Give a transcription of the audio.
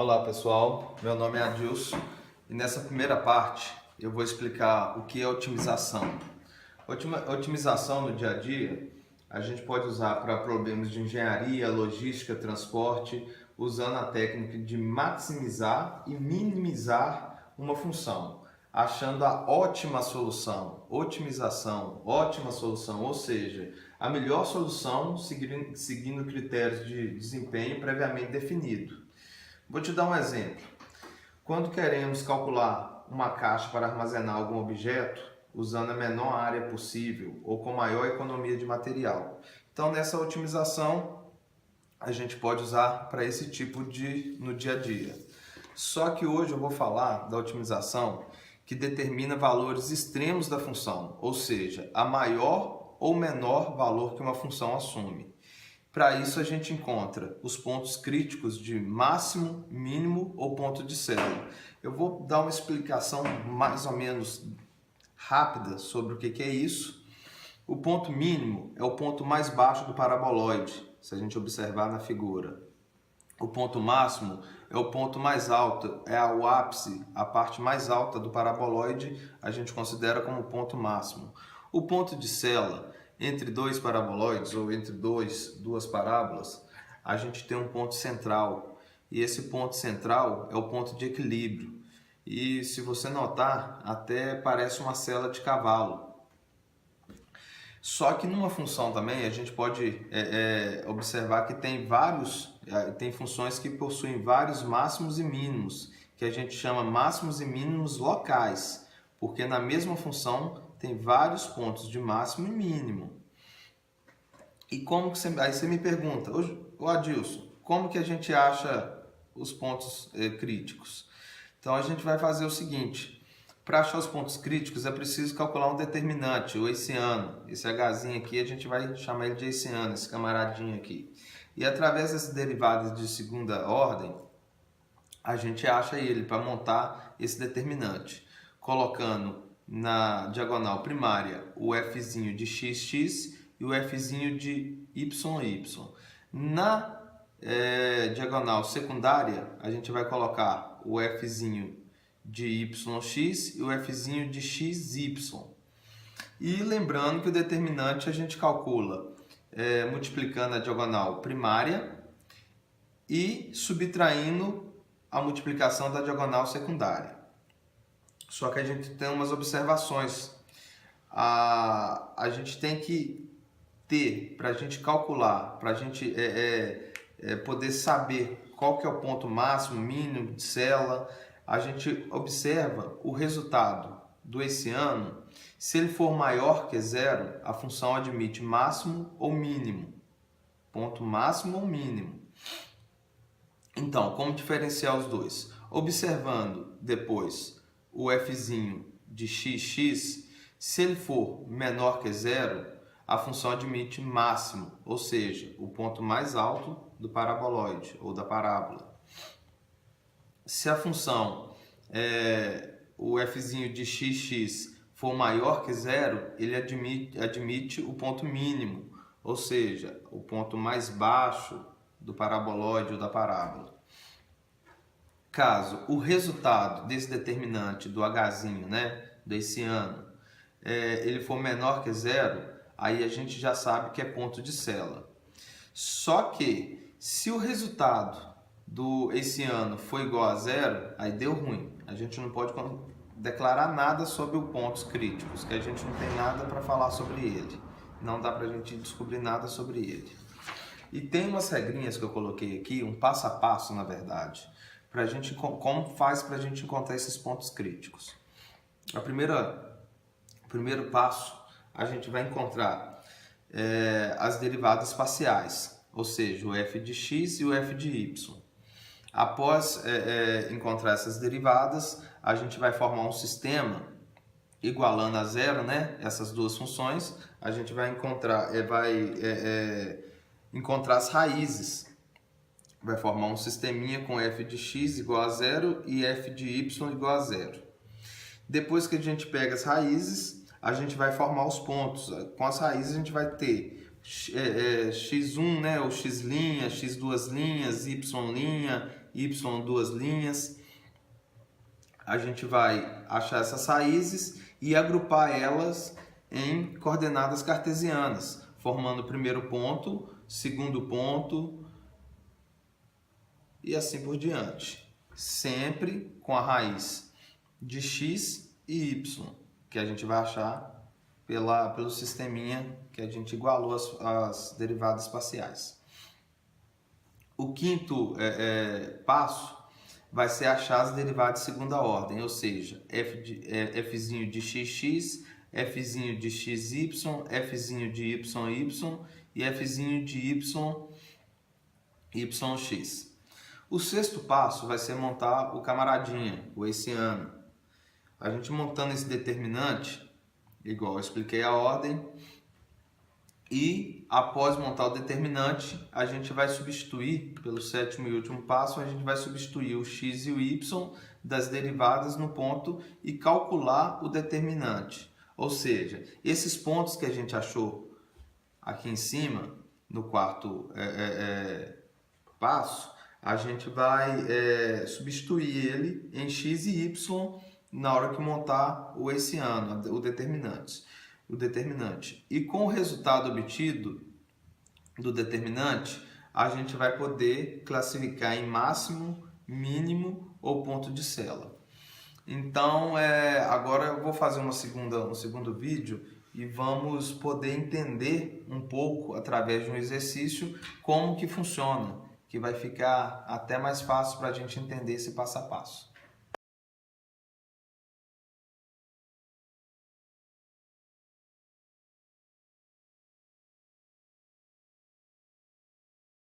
Olá pessoal, meu nome é Adilson e nessa primeira parte eu vou explicar o que é otimização. Otimização no dia a dia a gente pode usar para problemas de engenharia, logística, transporte, usando a técnica de maximizar e minimizar uma função, achando a ótima solução, otimização, ótima solução, ou seja, a melhor solução seguindo critérios de desempenho previamente definido. Vou te dar um exemplo. Quando queremos calcular uma caixa para armazenar algum objeto, usando a menor área possível ou com maior economia de material. Então, nessa otimização, a gente pode usar para esse tipo no dia a dia. Só que hoje eu vou falar da otimização que determina valores extremos da função, ou seja, a maior ou menor valor que uma função assume. Para isso a gente encontra os pontos críticos de máximo, mínimo ou ponto de célula. Eu vou dar uma explicação mais ou menos rápida sobre o que é isso. O ponto mínimo é o ponto mais baixo do paraboloide, se a gente observar na figura. O ponto máximo é o ponto mais alto, é o ápice, a parte mais alta do paraboloide, a gente considera como ponto máximo. O ponto de célula, entre dois paraboloides ou entre duas parábolas, a gente tem um ponto central. E esse ponto central é o ponto de equilíbrio. E se você notar, até parece uma sela de cavalo. Só que numa função também a gente pode observar que tem funções que possuem vários máximos e mínimos, que a gente chama máximos e mínimos locais, porque na mesma função tem vários pontos de máximo e mínimo. E como que aí você me pergunta, ô Adilson, como que a gente acha os pontos críticos? Então a gente vai fazer o seguinte, para achar os pontos críticos é preciso calcular um determinante, o hessiano. Esse Hzinho aqui a gente vai chamar ele de hessiano, esse camaradinho aqui. E através dessas derivadas de segunda ordem, a gente acha ele para montar esse determinante, colocando na diagonal primária o fzinho de xx e o fzinho de yy. Na diagonal secundária, a gente vai colocar o fzinho de yx e o fzinho de xy. E lembrando que o determinante a gente calcula multiplicando a diagonal primária e subtraindo a multiplicação da diagonal secundária. Só que a gente tem umas observações. A gente tem que ter, para a gente calcular, para a gente poder saber qual que é o ponto máximo, mínimo de célula, a gente observa o resultado do hessiano. Se ele for maior que zero, a função admite máximo ou mínimo. Ponto máximo ou mínimo. Então, como diferenciar os dois? Observando depois o fzinho de xx, se ele for menor que zero, a função admite máximo, ou seja, o ponto mais alto do paraboloide ou da parábola. Se a função, o fzinho de xx for maior que zero, ele admite o ponto mínimo, ou seja, o ponto mais baixo do paraboloide ou da parábola. Caso o resultado desse determinante do Hzinho, do hessiano, ele for menor que zero, aí a gente já sabe que é ponto de célula. Só que se o resultado do hessiano for igual a zero, aí deu ruim. A gente não pode declarar nada sobre os pontos críticos, que a gente não tem nada para falar sobre ele. Não dá para a gente descobrir nada sobre ele. E tem umas regrinhas que eu coloquei aqui, um passo a passo, na verdade, pra gente, como faz para a gente encontrar esses pontos críticos. O primeiro passo, a gente vai encontrar as derivadas espaciais, ou seja, o f de x e o f de y. Após encontrar essas derivadas, a gente vai formar um sistema igualando a zero, essas duas funções. A gente vai encontrar as raízes. Vai formar um sisteminha com f de x igual a zero e f de y igual a zero. Depois que a gente pega as raízes, a gente vai formar os pontos. Com as raízes a gente vai ter x1, ou x', x2', y', y duas linhas. A gente vai achar essas raízes e agrupar elas em coordenadas cartesianas, formando o primeiro ponto, segundo ponto e assim por diante. Sempre com a raiz de x e y, que a gente vai achar pelo sisteminha que a gente igualou as derivadas parciais. O quinto passo vai ser achar as derivadas de segunda ordem, ou seja, fzinho de xx, fzinho de xy, fzinho de yy e fzinho de yx. O sexto passo vai ser montar o camaradinha, o hessiano. A gente montando esse determinante, igual eu expliquei a ordem, e após montar o determinante, a gente vai substituir, pelo sétimo e último passo, a gente vai substituir o x e o y das derivadas no ponto e calcular o determinante. Ou seja, esses pontos que a gente achou aqui em cima, no quarto passo, a gente vai substituir ele em x e y na hora que montar o hessiano, o determinante. E com o resultado obtido do determinante, a gente vai poder classificar em máximo, mínimo ou ponto de cela. Então, agora eu vou fazer um segundo vídeo e vamos poder entender um pouco, através de um exercício, como que funciona, que vai ficar até mais fácil para a gente entender esse passo a passo.